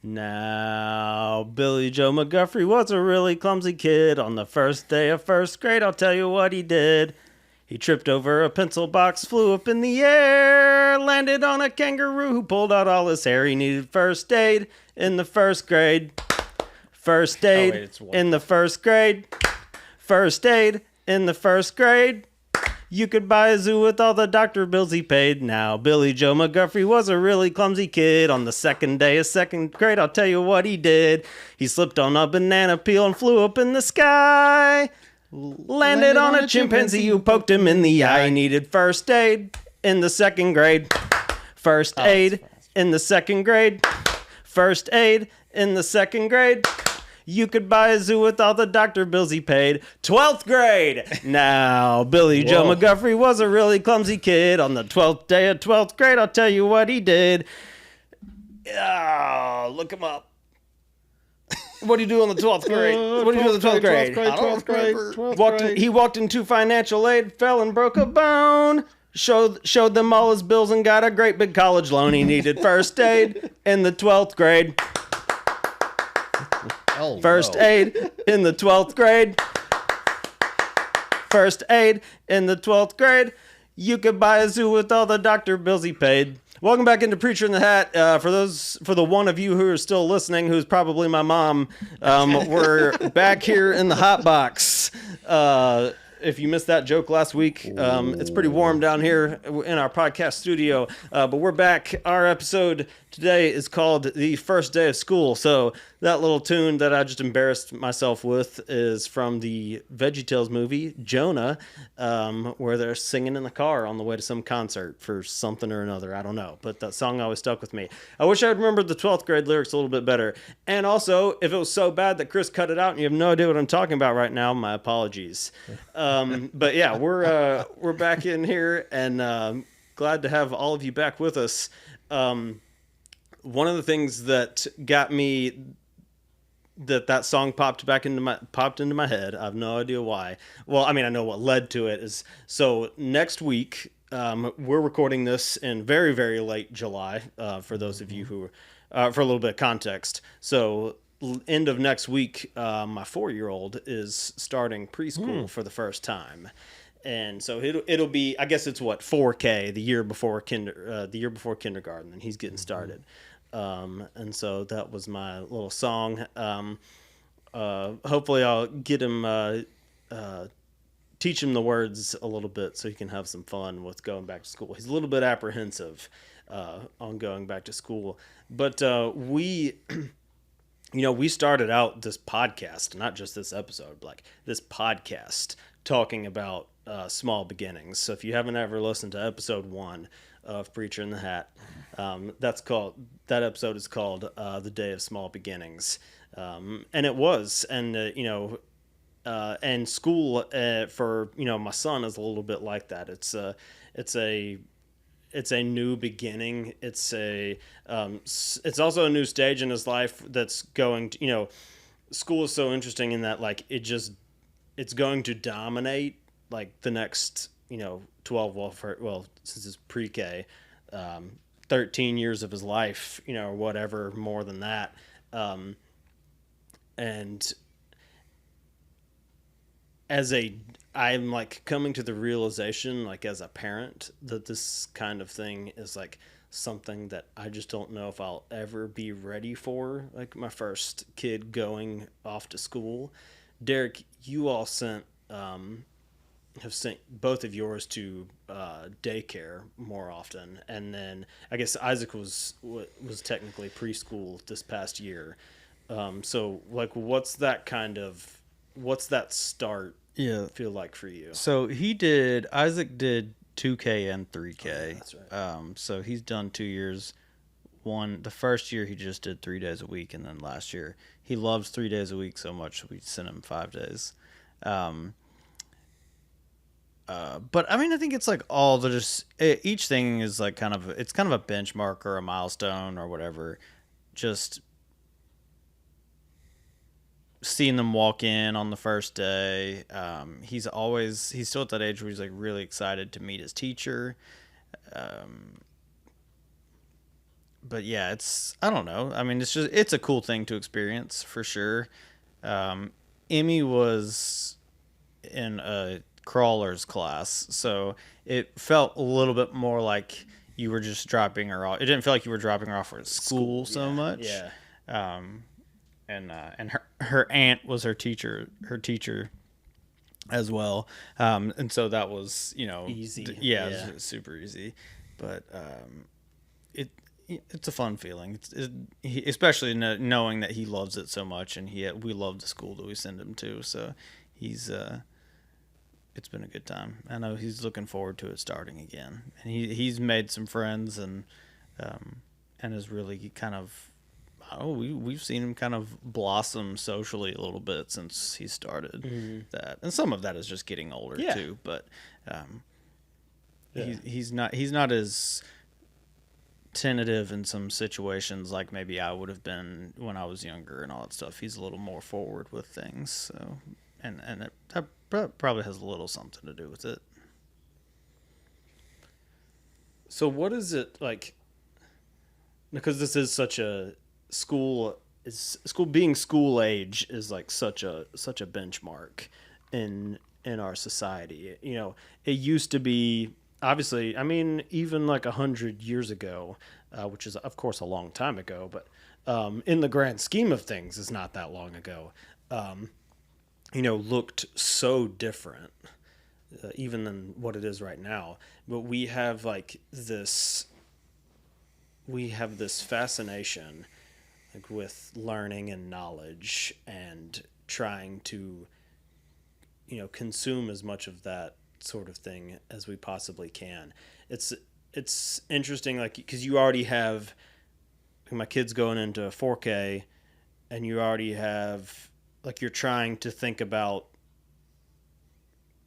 Now, Billy Joe McGuffrey was a really clumsy kid. On the first day of first grade, I'll tell you what he did. He tripped over a pencil box, flew up in the air, landed on a kangaroo who pulled out all his hair. He needed first aid in the first grade. First aid in the first grade. First aid in the first grade. You could buy a zoo with all the doctor bills he paid. Now, Billy Joe McGuffrey was a really clumsy kid. On the second day of second grade, I'll tell you what he did. He slipped on a banana peel and flew up in the sky. Landed on a chimpanzee who poked him in the eye. He needed first aid in the second grade. First aid in the second grade. First aid in the second grade. You could buy a zoo with all the doctor bills he paid. 12th grade. Now, Billy Joe McGuffrey was a really clumsy kid. On the 12th day of 12th grade, I'll tell you what he did. Oh, look him up. What do you do on the 12th grade? What do you do on the 12th grade? 12th grade. He walked into financial aid, fell and broke a bone. Showed them all his bills and got a great big college loan. He needed first aid in the 12th grade. First aid in the 12th grade. First aid in the 12th grade. You could buy a zoo with all the doctor bills he paid. Welcome back into Preacher in the Hat. For the one of you who are still listening, who's probably my mom, we're back here in the hot box. If you missed that joke last week, it's pretty warm down here in our podcast studio, but we're back. Our episode today is called The First Day of School. So that little tune that I just embarrassed myself with is from the VeggieTales movie, Jonah, where they're singing in the car on the way to some concert for something or another. I don't know, but that song always stuck with me. I wish I had remembered the 12th grade lyrics a little bit better. And also, if it was so bad that Chris cut it out and you have no idea what I'm talking about right now, my apologies. But yeah, we're back in here and glad to have all of you back with us. One of the things that got me that song popped into my head. I have no idea why. Well, I mean, I know what led to it is. So next week, we're recording this in very, very late July. For those of you who, for a little bit of context. So end of next week, my 4-year-old is starting preschool for the first time. And so it'll be, I guess it's 4K, the year before kindergarten, and he's getting started. And so that was my little song. Hopefully I'll get him, teach him the words a little bit so he can have some fun with going back to school. He's a little bit apprehensive, on going back to school, but, we started out this podcast, not just this episode, but like this podcast talking about, small beginnings. So if you haven't ever listened to episode 1 of Preacher in the Hat, that episode is called The Day of Small Beginnings. And it was, and and school for my son is a little bit like that. It's a new beginning. It's also a new stage in his life that's going to, school is so interesting in that like it's going to dominate like the next 12, since it's pre-K, 13 years of his life, or whatever more than that. And I'm like coming to the realization, like as a parent, that this kind of thing is like something that I just don't know if I'll ever be ready for. Like my first kid going off to school. Derek, you all have sent both of yours to daycare more often, and then I guess Isaac was technically preschool this past year. So like, what's that start feel like for you? So Isaac did 2K and 3K. Oh, that's right. So he's done 2 years. The first year he just did 3 days a week, and then last year he loves 3 days a week so much we sent him 5 days. But I mean, I think it's like each thing is like it's kind of a benchmark or a milestone or whatever. Just seeing them walk in on the first day. He's still at that age where he's like really excited to meet his teacher. yeah, I don't know. I mean, it's a cool thing to experience for sure. Emmy was in a crawlers class, so it felt a little bit more like you were just dropping her off. It didn't feel like you were dropping her off at school so much. Yeah. And her aunt was her teacher as well. And so that was, Easy. It was super easy. But it's a fun feeling. Especially knowing that he loves it so much, and we love the school that we send him to. So he's it's been a good time. I know he's looking forward to it starting again, and he's made some friends and has really kind of. Oh, we've seen him kind of blossom socially a little bit since he started that, and some of that is just getting older too. But he's not as tentative in some situations like maybe I would have been when I was younger and all that stuff. He's a little more forward with things, so and that probably has a little something to do with it. So what is it like? Because this is such a school being school age is like such a benchmark in our society. It used to be, obviously, I mean, even like 100 years ago, which is of course a long time ago, but in the grand scheme of things is not that long ago. Looked so different even than what it is right now. But we have this fascination like with learning and knowledge and trying to consume as much of that sort of thing as we possibly can. It's interesting, like, because you already have my kids going into 4K, and you already have like you're trying to think about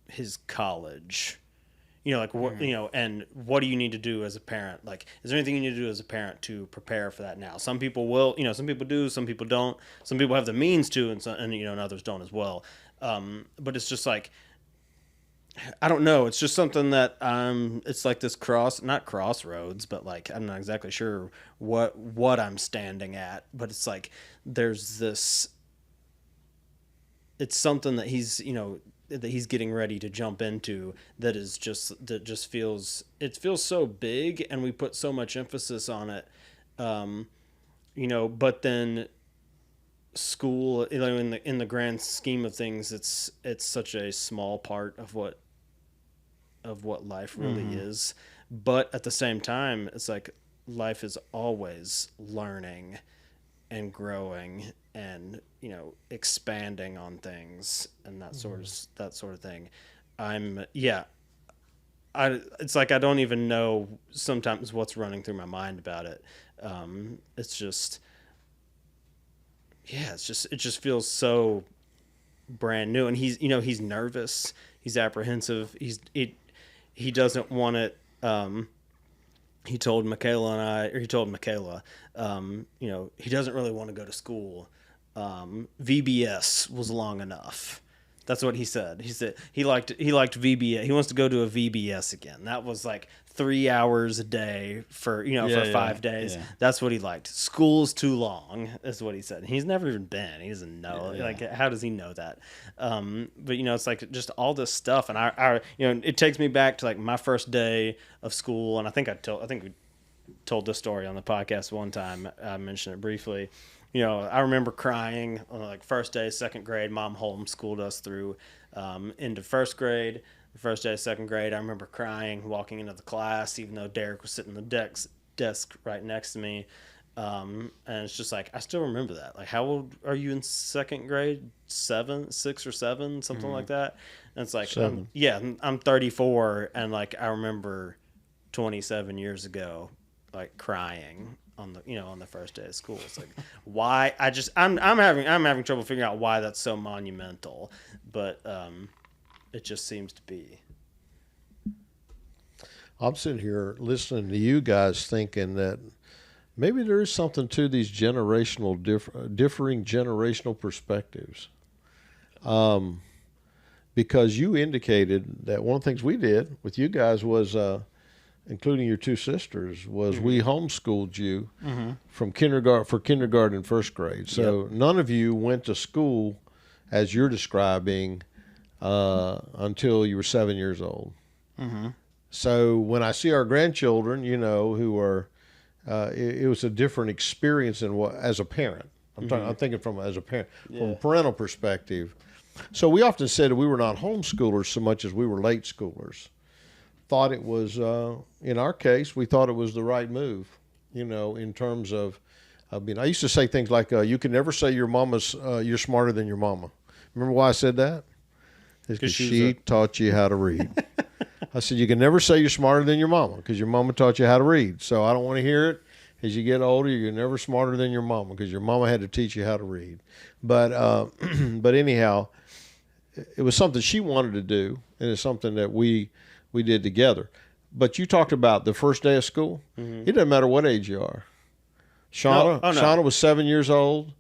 his college. What, and what do you need to do as a parent? Like, is there anything you need to do as a parent to prepare for that now? Some people will, some people do, some people don't. Some people have the means to, and others don't as well. But it's just like, I don't know. It's just something that it's like this not crossroads, but like, I'm not exactly sure what I'm standing at, but it's like, there's this, it's something that he's getting ready to jump into that just feels so big, and we put so much emphasis on it. But then school, in the grand scheme of things, it's such a small part of what life really is. But at the same time, it's like life is always learning and growing and expanding on things and that sort of thing. It's like I don't even know sometimes what's running through my mind about it. It just feels so brand new, and he's nervous, he's apprehensive, he doesn't want it. He told Michaela, he doesn't really want to go to school. VBS was long enough. That's what he said. He said he liked VBS. He wants to go to a VBS again. That was like 3 hours a day for 5 days. Yeah. That's what he liked. School's too long, is what he said. He's never even been. He doesn't know. Yeah. Like, how does he know that? But it's like just all this stuff, and it takes me back to like my first day of school, and I think we told this story on the podcast one time. I mentioned it briefly. I remember crying on like first day, second grade. Mom homeschooled us through into first grade. The first day of second grade, I remember crying, walking into the class, even though Derek was sitting in the desk right next to me. And it's just like, I still remember that. Like, how old are you in second grade? 6 or 7, something like that. And it's like, I'm 34, and like I remember 27 years ago, like crying on the first day of school. It's like, why? I'm having trouble figuring out why that's so monumental, but it just seems to be. I'm sitting here listening to you guys thinking that maybe there is something to these differing generational perspectives. Because you indicated that one of the things we did with you guys was including your two sisters, was we homeschooled you from kindergarten and first grade. So none of you went to school, as you're describing, until you were 7 years old. So when I see our grandchildren, who are, it was a different experience than as a parent. I'm thinking from as a parent, from a parental perspective. So we often said we were not homeschoolers so much as we were late schoolers. Thought it was, in our case, we thought it was the right move, in terms of, I used to say things like, you can never say your mama's, you're smarter than your mama. Remember why I said that? It's because she taught you how to read. I said, you can never say you're smarter than your mama because your mama taught you how to read. So I don't want to hear it. As you get older, you're never smarter than your mama because your mama had to teach you how to read. But but anyhow, it was something she wanted to do, and it's something that we did together. But you talked about the first day of school. It doesn't matter what age you are. Shauna was 7 years old.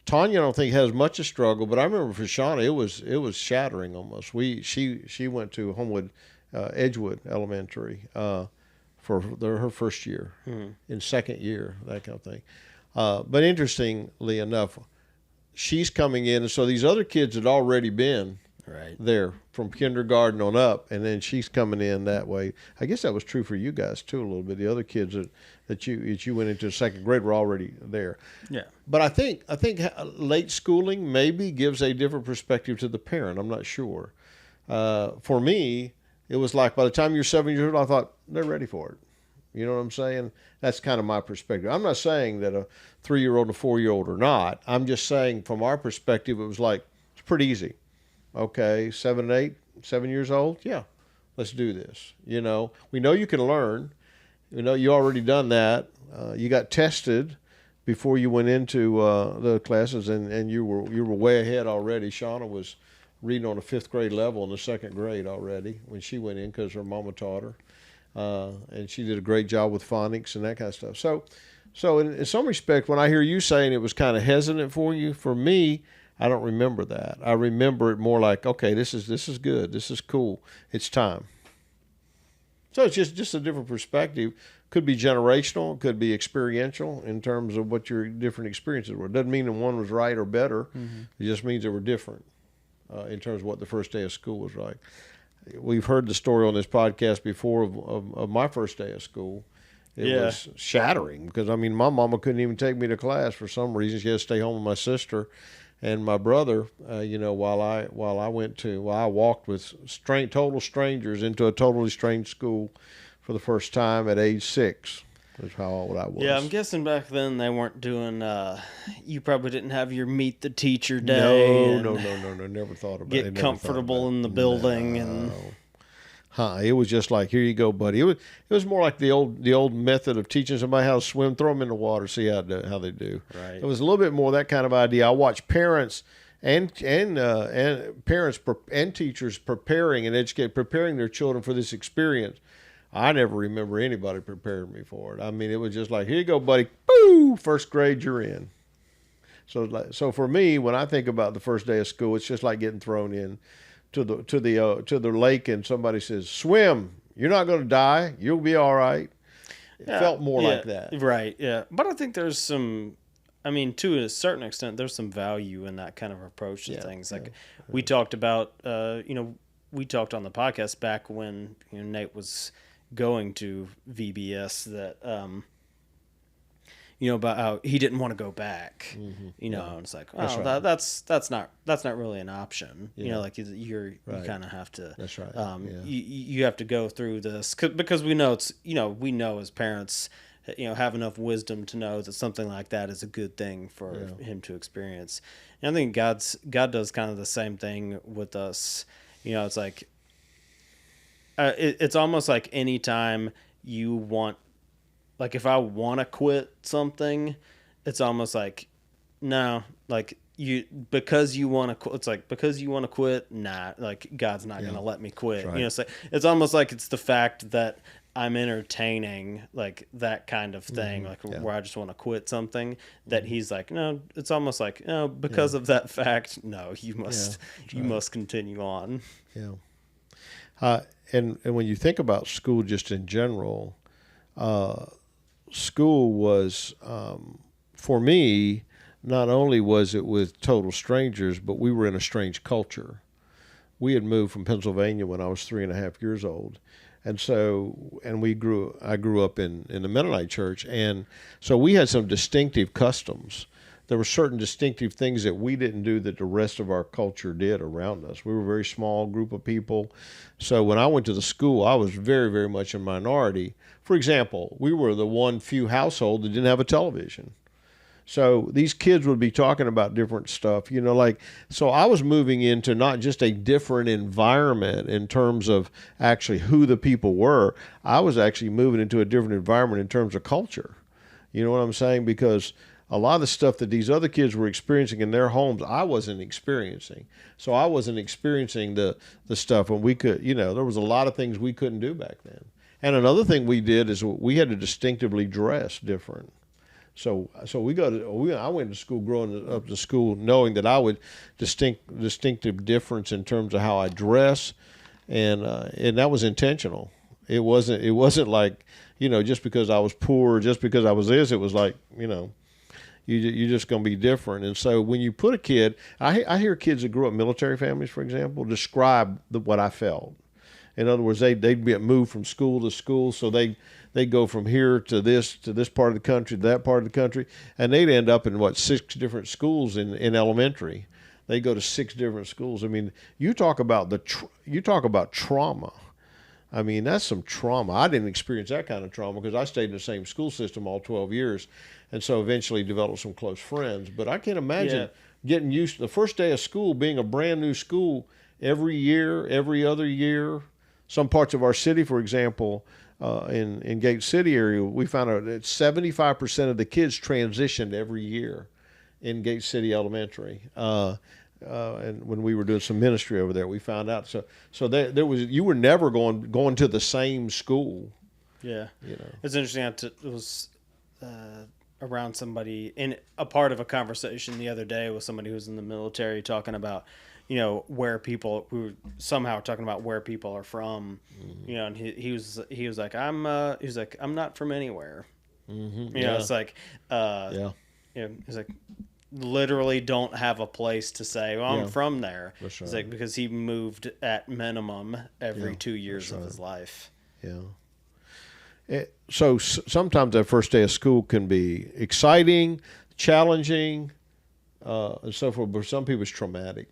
Tanya, I don't think has much of a struggle, but I remember for Shauna, it was shattering almost. She went to Homewood, Edgewood Elementary for her first year, in second year, that kind of thing. But interestingly enough, she's coming in, and so these other kids had already been there from kindergarten on up, and then she's coming in that way. I guess that was true for you guys too a little bit. The other kids that you went into second grade were already there. Yeah. But I think late schooling maybe gives a different perspective to the parent. I'm not sure. For me, it was like by the time you're 7 years old, I thought they're ready for it. You know what I'm saying? That's kind of my perspective. I'm not saying that a 3-year-old and a 4-year-old are not. I'm just saying from our perspective, it was like, it's pretty easy. Okay, 7 years old? Yeah, let's do this. We know you can learn. You already done that. You got tested before you went into the classes, and you were way ahead already. Shauna was reading on a 5th grade level in the 2nd grade already when she went in because her mama taught her. And she did a great job with phonics and that kind of stuff. So in some respect, when I hear you saying it was kind of hesitant for you, for me, I don't remember that. I remember it more like, okay, this is good. This is cool. It's time. So it's just a different perspective. Could be generational, could be experiential in terms of what your different experiences were. It doesn't mean that one was right or better. It just means they were different in terms of what the first day of school was like. We've heard the story on this podcast before of my first day of school. It was shattering because, my mama couldn't even take me to class for some reason. She had to stay home with my sister and my brother, while I walked with total strangers into a totally strange school for the first time at age 6. That's how old I was. Yeah, I'm guessing back then they weren't doing. You probably didn't have your meet the teacher day. No. Never thought about it. Get comfortable in the building and. It was just like, here you go, buddy. It was more like the old method of teaching somebody how to swim. Throw them in the water, see how they do. Right. It was a little bit more that kind of idea. I watched parents and parents and teachers preparing their children for this experience. I never remember anybody preparing me for it. It was just like, here you go, buddy. Boo! 1st grade, you're in. So for me, when I think about the first day of school, it's just like getting thrown in to the lake, and somebody says, "Swim. You're not going to die. You'll be all right." It felt more like that. Right. Yeah. But I think there's some. To a certain extent, there's some value in that kind of approach to things. Like we talked about, we talked on the podcast back when Nate was going to VBS that about how he didn't want to go back. And it's like, that's not really an option. You kind of have to. That's right. You have to go through this because we know we know as parents, have enough wisdom to know that something like that is a good thing for him to experience. And I think God does kind of the same thing with us. It's like. It's almost like anytime you want, like if I want to quit something, it's almost like, no, like because you want to quit, it's like because you want to quit, nah, like God's not going to let me quit. Right. So it's almost like it's the fact that I'm entertaining like that kind of thing, where I just want to quit something that he's like, no, it's almost like, no, because of that fact, no, you must continue on. Yeah. And when you think about school just in general, school was, for me, not only was it with total strangers, but we were in a strange culture. We had moved from Pennsylvania when I was 3.5 years old. And so, I grew up in the Mennonite church. And so we had some distinctive customs. There were certain distinctive things that we didn't do that the rest of our culture did around us. We were a very small group of people. So when I went to the school, I was very, very much a minority. For example, we were the one few household that didn't have a television. So these kids would be talking about different stuff, so I was moving into not just a different environment in terms of actually who the people were. I was actually moving into a different environment in terms of culture. You know what I'm saying? Because a lot of the stuff that these other kids were experiencing in their homes, I wasn't experiencing. So I wasn't experiencing the stuff when we could, there was a lot of things we couldn't do back then. And another thing we did is we had to distinctively dress different. So I went to school, growing up to school, knowing that I would distinctive difference in terms of how I dress, and that was intentional. It wasn't like, just because I was poor, just because I was this. It was like, you're just going to be different. And so when you put a kid, I hear kids that grew up in military families, for example, describe what I felt. In other words, they'd be moved from school to school, so they go from here to this part of the country, to that part of the country, and they'd end up in 6 different schools in elementary. They go to 6 different schools. I mean, you talk about trauma. I mean, that's some trauma. I didn't experience that kind of trauma because I stayed in the same school system all 12 years, and so eventually developed some close friends. But I can't imagine getting used to the first day of school being a brand new school every year, every other year. Some parts of our city, for example, in Gate City area, we found out that 75% of the kids transitioned every year in Gate City Elementary. And when we were doing some ministry over there, we found out. So there was, you were never going to the same school. Yeah, it's interesting. It was around somebody in a part of a conversation the other day with somebody who's in the military talking about, where people who somehow talking about where people are from, and he was like, I'm not from anywhere. Mm-hmm. It's like, he's like, literally don't have a place to say, well, I'm from there. That's right. It's like, because he moved at minimum every 2 years of his life. Yeah. So sometimes that first day of school can be exciting, challenging, and so forth, but for some people it's traumatic.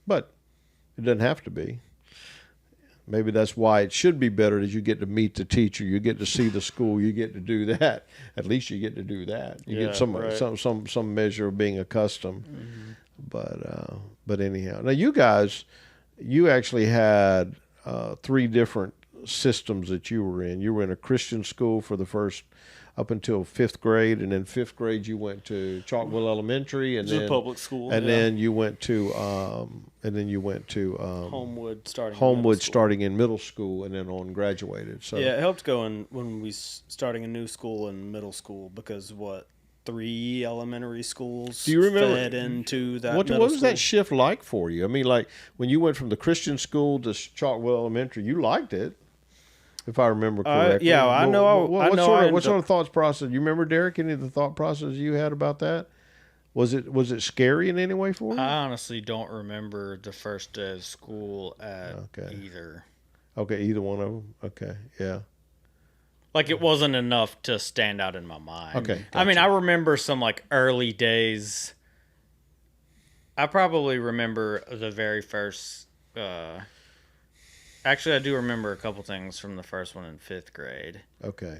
But it doesn't have to be. Maybe that's why it should be better that you get to meet the teacher, you get to see the school, you get to do that. At least you get to do that. You get some measure of being accustomed. Mm-hmm. But anyhow, now you actually had 3 different systems that you were in. You were in a Christian school for the first up until 5th grade, and then 5th grade you went to Chalkville Elementary, and then a public school, and then you went to Homewood starting in middle school, and then graduated. So it helped going when we starting a new school in middle school, because 3 elementary schools fed into that. What was that shift like for you? I mean, like when you went from the Christian school to Chalkville Elementary, you liked it. If I remember correctly. What sort of thoughts process? You remember, Derek, any of the thought process you had about that? Was it scary in any way for you? I honestly don't remember the first day of school at either. Okay, either one of them. Okay, yeah. Like, it wasn't enough to stand out in my mind. Okay, gotcha. I mean, I remember some early days. I probably remember the very first. Actually, I do remember a couple things from the first one in 5th grade. Okay.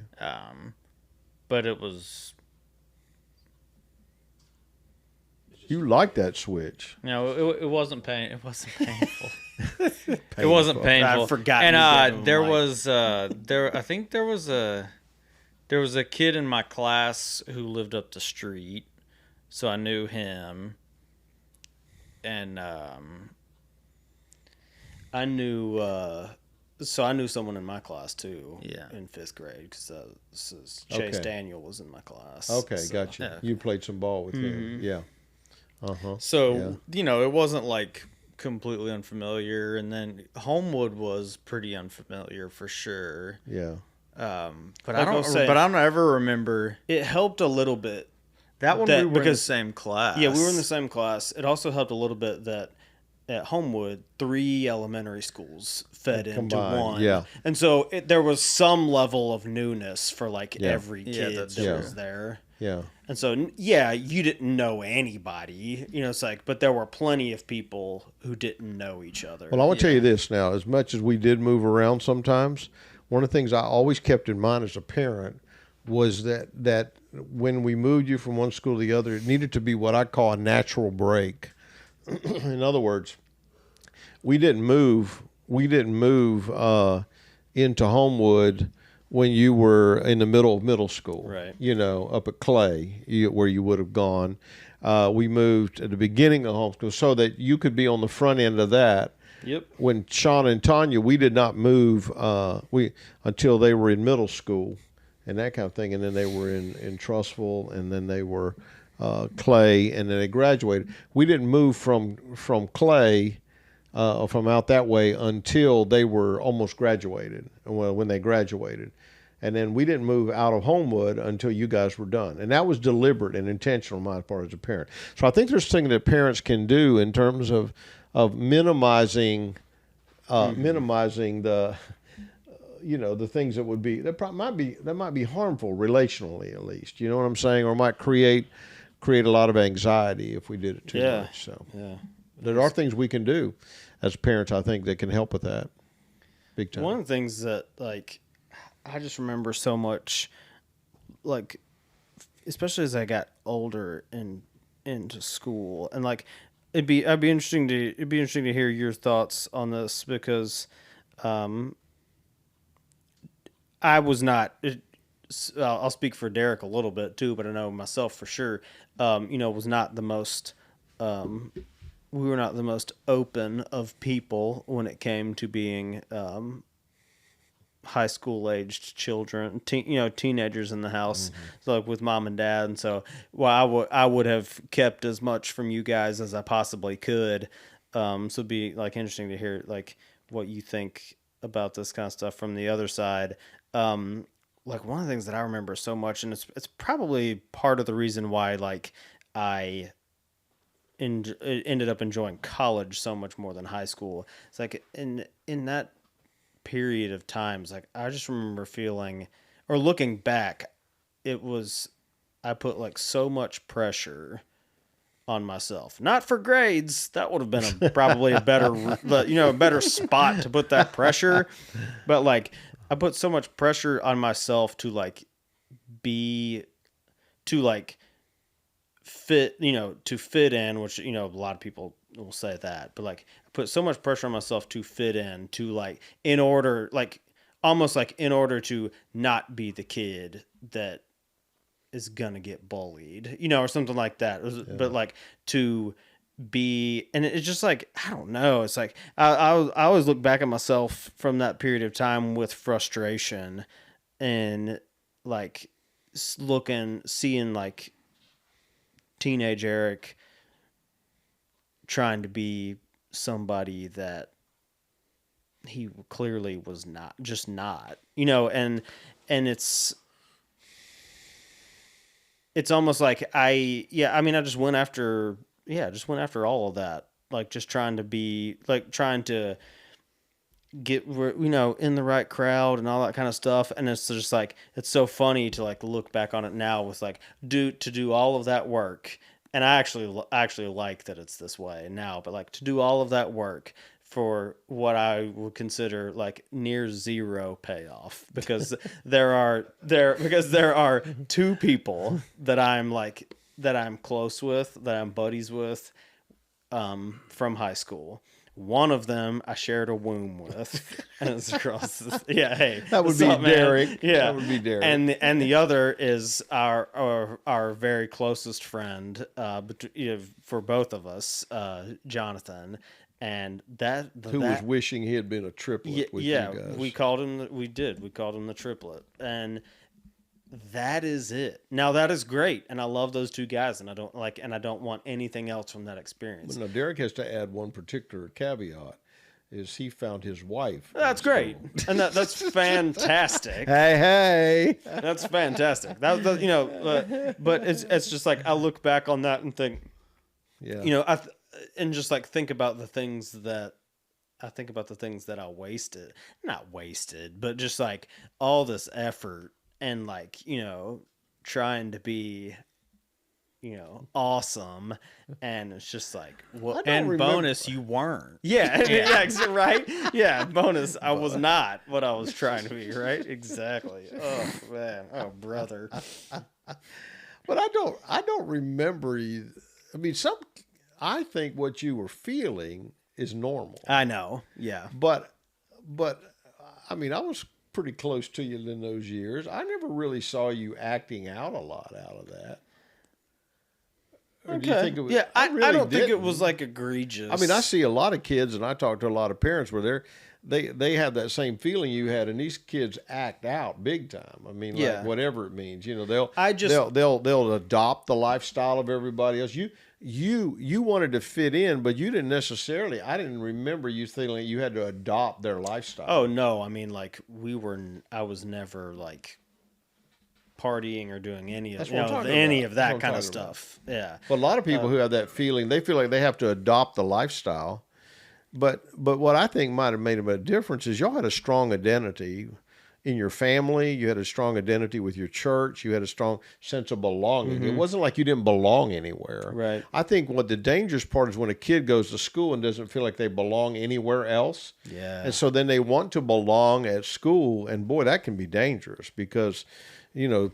But it was. You liked that switch. No, it wasn't pain. It wasn't painful. It wasn't painful. I forgot. And there was I think there was a kid in my class who lived up the street, so I knew him. And I knew someone in my class too. Yeah. In 5th grade, because Chase Daniel was in my class. Okay, gotcha. Yeah. You played some ball with him. Yeah. So it wasn't like completely unfamiliar, and then Homewood was pretty unfamiliar for sure. Yeah. But Like I I was saying- don't ever remember It helped a little bit. that one. That- We were in the because- same class. Yeah, we were in the same class. It also helped a little bit that at Homewood, 3 elementary schools fed into Combined, one. yeah. And so there was some level of newness for like Yeah. every Yeah, kid that's that true. was there. Yeah. And so, yeah, you didn't know anybody. You know, it's like, but there were plenty of people who didn't know each other. Well, I want to tell you this now. As much as we did move around sometimes, one of the things I always kept in mind as a parent was that when we moved you from one school to the other, it needed to be what I call a natural break. In other words, we didn't move into Homewood when you were in the middle of middle school, Right. You know, up at Clay, where you would have gone. We moved at the beginning of homeschool so that you could be on the front end of that. Yep. When Sean and Tanya, we did not move until they were in middle school and that kind of thing, and then they were in Trussville, and then they were Clay, and then they graduated. We didn't move from Clay from out that way until they were almost graduated. Well, when they graduated. And then we didn't move out of Homewood until you guys were done. And that was deliberate and intentional on my part as a parent. So I think there's things that parents can do in terms of minimizing the the things that would be that might be harmful relationally, at least. You know what I'm saying? Or might create a lot of anxiety if we did it too Yeah. much. So Yeah. there are things we can do as parents, I think, that can help with that big time. One of the things that, like, I just remember so much, like, especially as I got older and into school, and like, it'd be interesting to hear your thoughts on this, because I was not. I'll speak for Derek a little bit too, but I know myself for sure. Was not the most. We were not the most open of people when it came to being high school aged children, teenagers in the house, so like with mom and dad. And so, I would have kept as much from you guys as I possibly could. So it'd be like interesting to hear like what you think about this kind of stuff from the other side. Like one of the things that I remember so much, and it's probably part of the reason why like I ended up enjoying college so much more than high school. It's like in that period of times, like I just remember feeling, or looking back, I put like so much pressure on myself, not for grades. That would have been probably a better spot to put that pressure. But like I put so much pressure on myself to fit in, which, a lot of people will say that, but like I put so much pressure on myself to fit in, almost in order to not be the kid that is gonna get bullied, or something like that. But like to be, and it's just like, I don't know. It's like, I always look back at myself from that period of time with frustration, and like seeing like teenage Eric trying to be somebody that he clearly was not, and it's almost like I just went after all of that, like just trying to get, in the right crowd and all that kind of stuff. And it's just like, it's so funny to like look back on it now with like do all of that work. And I actually like that it's this way now, but like to do all of that work for what I would consider like near zero payoff, because there are 2 people that I'm close with, that I'm buddies with, from high school. One of them I shared a womb with, and it's across. Hey, that would what's be up, man? Derek. Yeah, that would be Derek. And the other is our very closest friend, for both of us, Jonathan, and who was wishing he had been a triplet with you guys. we called him the triplet, and that is it. Now that is great, and I love those two guys, and I don't want anything else from that experience. But no, Derek has to add one particular caveat: is he found his wife. That's great, and that's fantastic. Hey. That's fantastic. But it's just like I look back on that and think, Yeah. and just like think about the things that I wasted, not wasted, but just like all this effort and like, trying to be, awesome. And it's just like, well, And bonus, you weren't. right. Yeah. Bonus. I was not what I was trying to be. Right. Exactly. Oh man. Oh brother. But I don't remember you. I mean, I think what you were feeling is normal. I know. Yeah. But I mean, I was pretty close to you in those years. I never really saw you acting out a lot out of that. Or do you think it was, I really don't think it didn't. was like egregious. I mean, I see a lot of kids, and I talk to a lot of parents where they have that same feeling you had, and these kids act out big time. I mean, Yeah. like whatever it means, they'll they'll adopt the lifestyle of everybody else. You wanted to fit in, but you didn't necessarily. I didn't remember you feeling you had to adopt their lifestyle. Oh no, I mean like I was never like partying or doing any of That's what I'm talking any about. of That's that what I'm kind of talking about. stuff. Yeah. But a lot of people who have that feeling, they feel like they have to adopt the lifestyle. But what I think might have made a difference is y'all had a strong identity in your family. You had a strong identity with your church. You had a strong sense of belonging. It wasn't like you didn't belong anywhere. Right. I think what the dangerous part is when a kid goes to school and doesn't feel like they belong anywhere else. Yeah. And so then they want to belong at school. And boy, that can be dangerous because,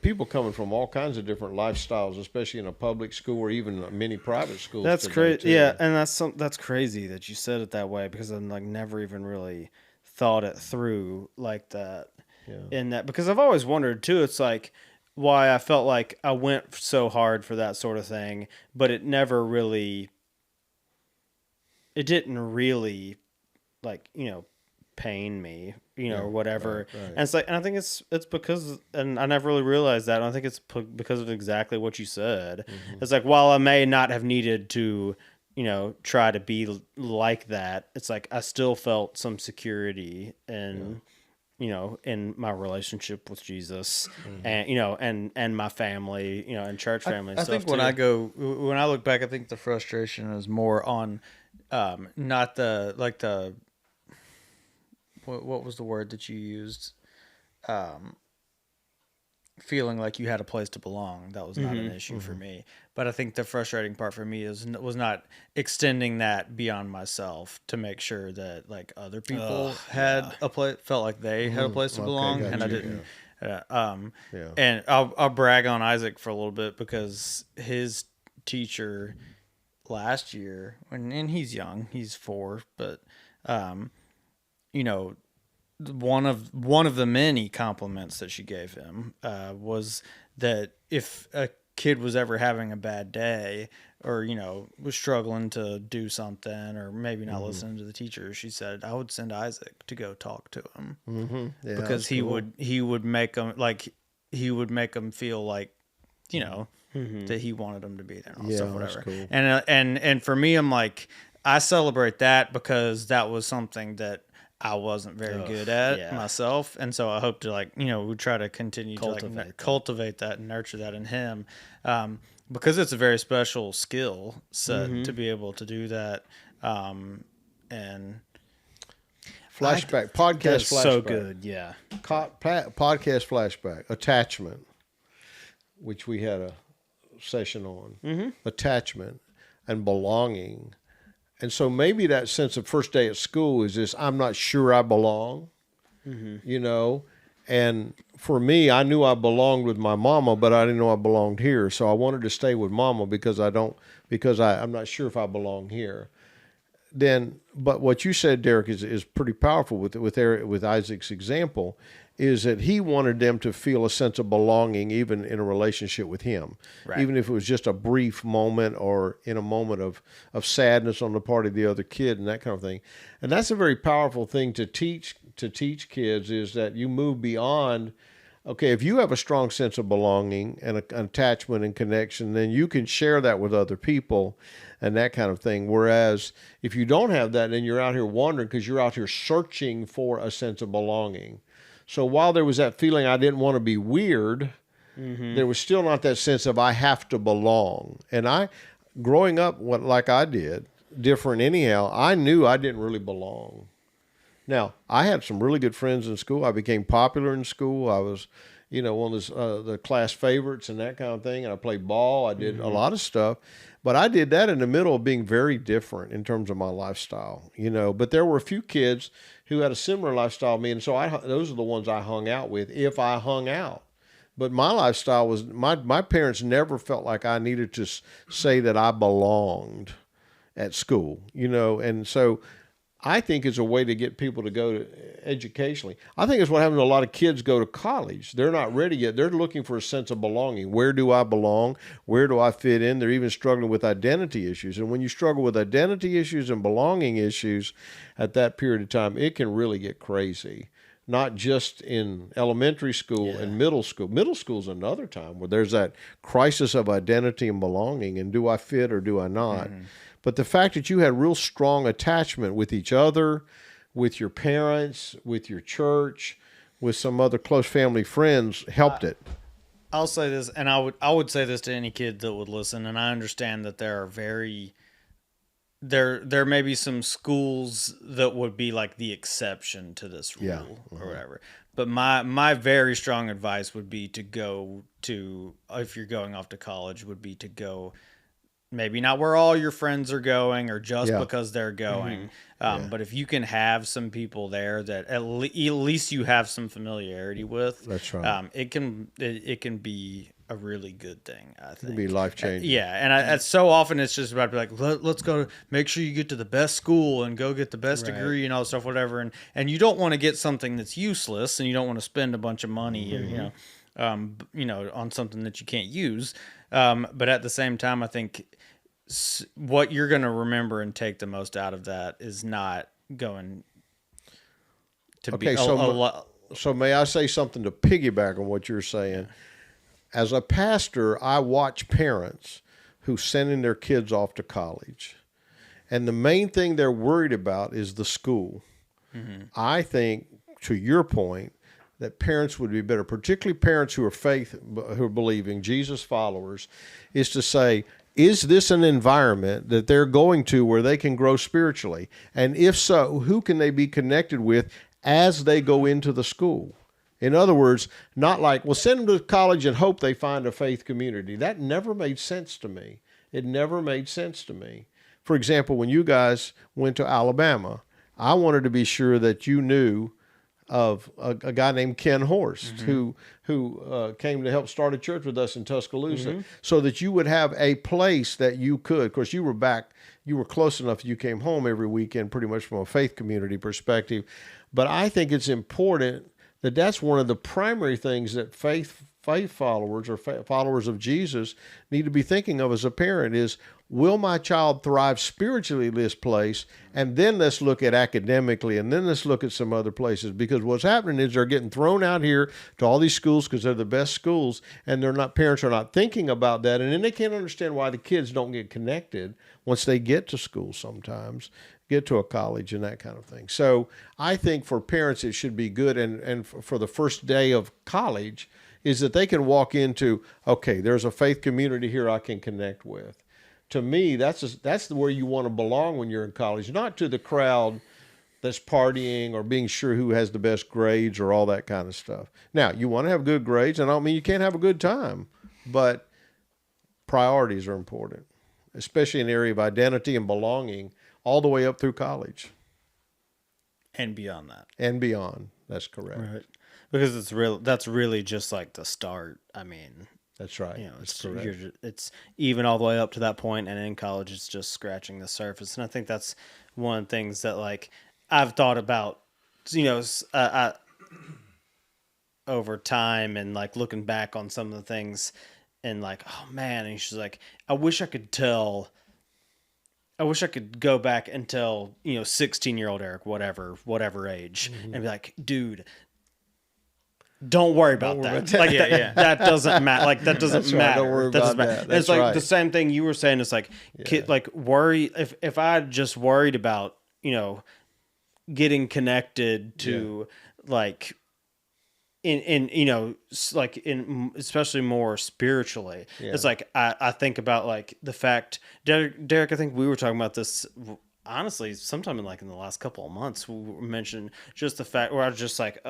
people coming from all kinds of different lifestyles, especially in a public school or even many private schools. That's today, crazy. too. Yeah, and that's crazy that you said it that way because I've like never even really thought it through like that. Yeah. In that because I've always wondered too. It's like why I felt like I went so hard for that sort of thing, but it didn't really like pain me, or whatever. Right. And it's like, and I think it's because, and I never really realized that. And I think it's because of exactly what you said. Mm-hmm. It's like while I may not have needed to, try to be like that, it's like I still felt some security in. In my relationship with Jesus, and my family, and church family. And I stuff think when too. I look back, I think the frustration is more on, not the what was the word that you used? Feeling like you had a place to belong. That was not an issue for me. But I think the frustrating part for me was not extending that beyond myself to make sure that like other people had a place, felt like they had a place to belong, got and I you, didn't. Yeah. And I'll brag on Isaac for a little bit because his teacher last year, and he's young, he's 4, but one of the many compliments that she gave him was that if a kid was ever having a bad day or was struggling to do something or maybe not listening to the teacher, she said I would send Isaac to go talk to him Yeah, because that's cool. he would make him feel like that he wanted him to be there and all stuff, that's whatever. cool. And for me, I'm like, I celebrate that because that was something that I wasn't very good at myself, and so I hope to we try to continue to cultivate that and nurture that in him, because it's a very special skill set to be able to do that. And Flashback podcast. That's Flashback. so good. Yeah. Podcast flashback. Attachment, which we had a session on. Attachment and belonging. And so maybe that sense of first day at school is this, I'm not sure I belong, and for me, I knew I belonged with my mama, but I didn't know I belonged here. So I wanted to stay with mama because I'm not sure if I belong here. But what you said, Derek, is pretty powerful with Isaac's example, is that he wanted them to feel a sense of belonging even in a relationship with him, Right. even if it was just a brief moment or in a moment of sadness on the part of the other kid and that kind of thing. And that's a very powerful thing to teach kids, is that you move beyond okay, if you have a strong sense of belonging and an attachment and connection, then you can share that with other people and that kind of thing. Whereas if you don't have that, then you're out here wandering because you're out here searching for a sense of belonging. So while there was that feeling I didn't want to be weird, there was still not that sense of I have to belong. And growing up like I did, different anyhow, I knew I didn't really belong. Now, I had some really good friends in school. I became popular in school. I was, one of the class favorites and that kind of thing. And I played ball. I did a lot of stuff. But I did that in the middle of being very different in terms of my lifestyle, But there were a few kids who had a similar lifestyle to me. And so those are the ones I hung out with if I hung out. But my lifestyle was, my parents never felt like I needed to say that I belonged at school, And so I think it's a way to get people to go to educationally. I think it's what happens to a lot of kids go to college. They're not ready yet. They're looking for a sense of belonging. Where do I belong? Where do I fit in? They're even struggling with identity issues. And when you struggle with identity issues and belonging issues at that period of time, it can really get crazy. Not just in elementary school and middle school. Middle school is another time where there's that crisis of identity and belonging. And do I fit or do I not? But the fact that you had real strong attachment with each other, with your parents, with your church, with some other close family friends helped it. I'll say this, and I would say this to any kid that would listen, and I understand that there may be some schools that would be like the exception to this rule or whatever. But my very strong advice would be to go to, if you're going off to college, would be to go maybe not where all your friends are going or just because they're going. But if you can have some people there that at least you have some familiarity with, that's right. it can be a really good thing, I think. It can be life-changing. And so often it's just about to be like, let's go, make sure you get to the best school and go get the best degree and all that stuff, whatever. And you don't want to get something that's useless, and you don't want to spend a bunch of money, on something that you can't use. But at the same time, I think what you're going to remember and take the most out of that is not going to be So may I say something to piggyback on what you're saying? As a pastor, I watch parents who sending their kids off to college, and the main thing they're worried about is the school. I think, to your point, that parents would be better, particularly parents who are believing, Jesus followers, is to say, is this an environment that they're going to where they can grow spiritually? And if so, who can they be connected with as they go into the school? In other words, not like, well, send them to college and hope they find a faith community. That never made sense to me. It never made sense to me. For example, when you guys went to Alabama, I wanted to be sure that you knew of a guy named Ken Horst, who came to help start a church with us in Tuscaloosa, so that you would have a place that you could. Of course, you were close enough. You came home every weekend, pretty much from a faith community perspective. But I think it's important that that's one of the primary things that faith followers or followers of Jesus need to be thinking of as a parent is, will my child thrive spiritually in this place? And then let's look at academically, and then let's look at some other places. Because what's happening is they're getting thrown out here to all these schools because they're the best schools, and parents are not thinking about that. And then they can't understand why the kids don't get connected once they get to school sometimes, get to a college and that kind of thing. So I think for parents it should be good, and for the first day of college is that they can walk into, okay, there's a faith community here I can connect with. To me, that's where you want to belong when you're in college, not to the crowd that's partying or being sure who has the best grades or all that kind of stuff. Now, you want to have good grades, and I don't mean you can't have a good time, but priorities are important, especially in the area of identity and belonging all the way up through college. And beyond that. And beyond. That's correct. Right. Because that's really just like the start. I mean, that's right. It's even all the way up to that point, and in college, it's just scratching the surface. And I think that's one of the things that like I've thought about, over time, and like looking back on some of the things, and like, oh man, and she's like, I wish I could go back and tell 16-year-old Eric, whatever age, and be like, dude, don't worry about that. Like that doesn't matter. Like that doesn't That's right, matter. don't worry That doesn't about matter. that. And it's That's like right. the same thing you were saying. It's like like worry if I just worried about getting connected to like in like in especially more spiritually. It's like I think about like the fact, Derek, I think we were talking about this honestly sometime in the last couple of months. We mentioned just the fact where I was just like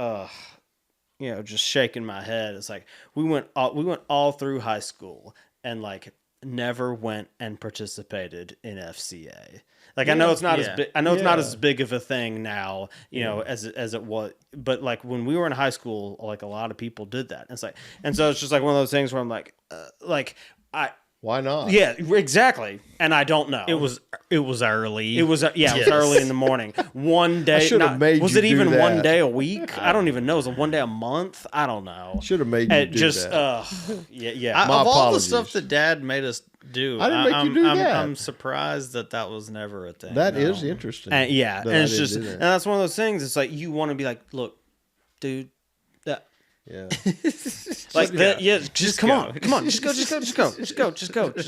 just shaking my head. It's like we went all through high school and like never went and participated in FCA. Like I know it's not as big. I know it's not as big of a thing now, as it was. But like when we were in high school, like a lot of people did that. And it's like, and so it's just like one of those things where I'm like Why not? yeah, exactly. And I don't know. It was early. It was early in the morning. One day, should have made was you it even do one that. day a week? I don't even know. Was it one day a month? I don't know. Should have made you It do just that. yeah. My Of all the apologies. stuff that Dad made us do, I didn't make you do that. I'm surprised that was never a thing. That is interesting. And yeah, that and I it's didn't just, do and that. that's one of those things. It's like you want to be like, look, dude, that Yeah. like that. Yeah, just come go. on, just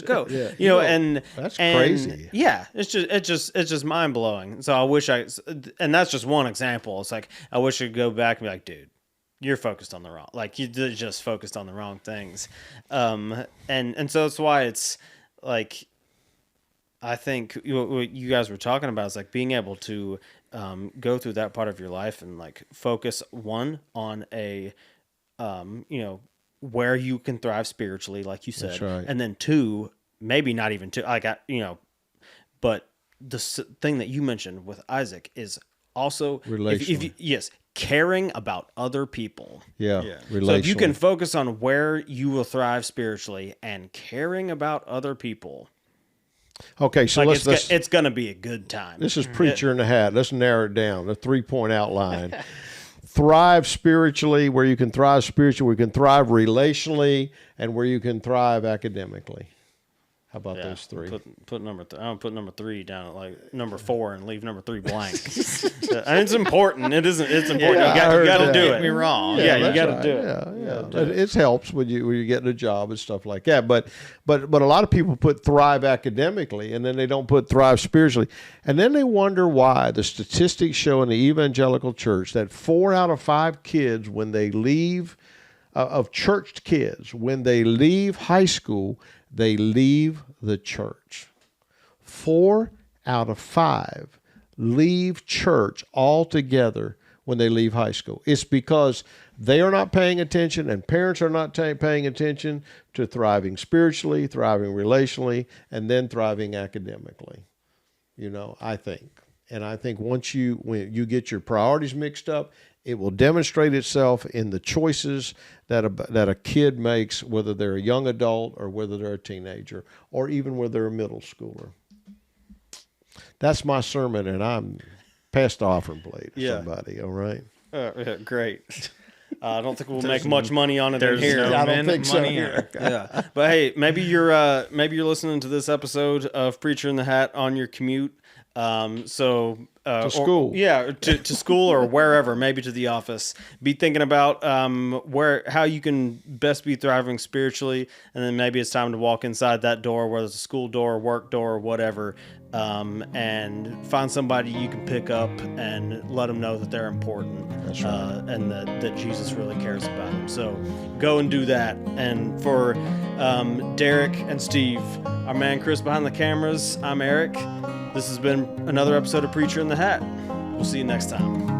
go. Yeah. And That's and, crazy. Yeah, it's just mind blowing. So I wish and that's just one example. It's like I wish I could go back and be like, dude, you're focused on the wrong, like you just focused on the wrong things. And so that's why it's like, I think what you guys were talking about is like being able to go through that part of your life and like focus on a, where you can thrive spiritually, like you said, That's right. and then two, maybe not even two, but the thing that you mentioned with Isaac is also Relationally. caring about other people. Yeah. Yeah. So if you can Relationally. focus on where you will thrive spiritually and caring about other people, Okay, so like let's it's gonna be a good time. this is preacher in the hat. Let's narrow it down. A 3-point outline. Thrive spiritually, where you can thrive spiritually, where you can thrive relationally, and where you can thrive academically. How about those three? Put number. I'm gonna put number 3 down at like number 4 and leave number 3 blank. And it's important. It isn't. It's important. Yeah, I you heard got to that. do Don't it. get me wrong. Yeah, you that's got to right. do it. Yeah. It helps when you get a job and stuff like that. But a lot of people put thrive academically, and then they don't put thrive spiritually, and then they wonder why. The statistics show in the evangelical church that 4 out of 5 kids, when they leave of church kids, when they leave high school, they leave the church. 4 out of 5 leave church altogether when they leave high school. It's because they are not paying attention, and parents are not paying attention to thriving spiritually, thriving relationally, and then thriving academically. I think. And I think when you get your priorities mixed up, it will demonstrate itself in the choices that a kid makes, whether they're a young adult or whether they're a teenager or even whether they're a middle schooler. That's my sermon, and I'm past the offering plate. Somebody, all right? Great. I don't think we'll make much money on it in There's here. no I don't minute think so. money here. Yeah, but hey, maybe you're listening to this episode of Preacher in the Hat on your commute. To school. To school or wherever, maybe to the office. Be thinking about how you can best be thriving spiritually, and then maybe it's time to walk inside that door, whether it's a school door, work door, or whatever, and find somebody you can pick up and let them know that they're important. That's right. And that Jesus really cares about them. So go and do that. And for Derek and Steve, our man Chris behind the cameras, I'm Eric. This has been another episode of Preacher in the Hat. We'll see you next time.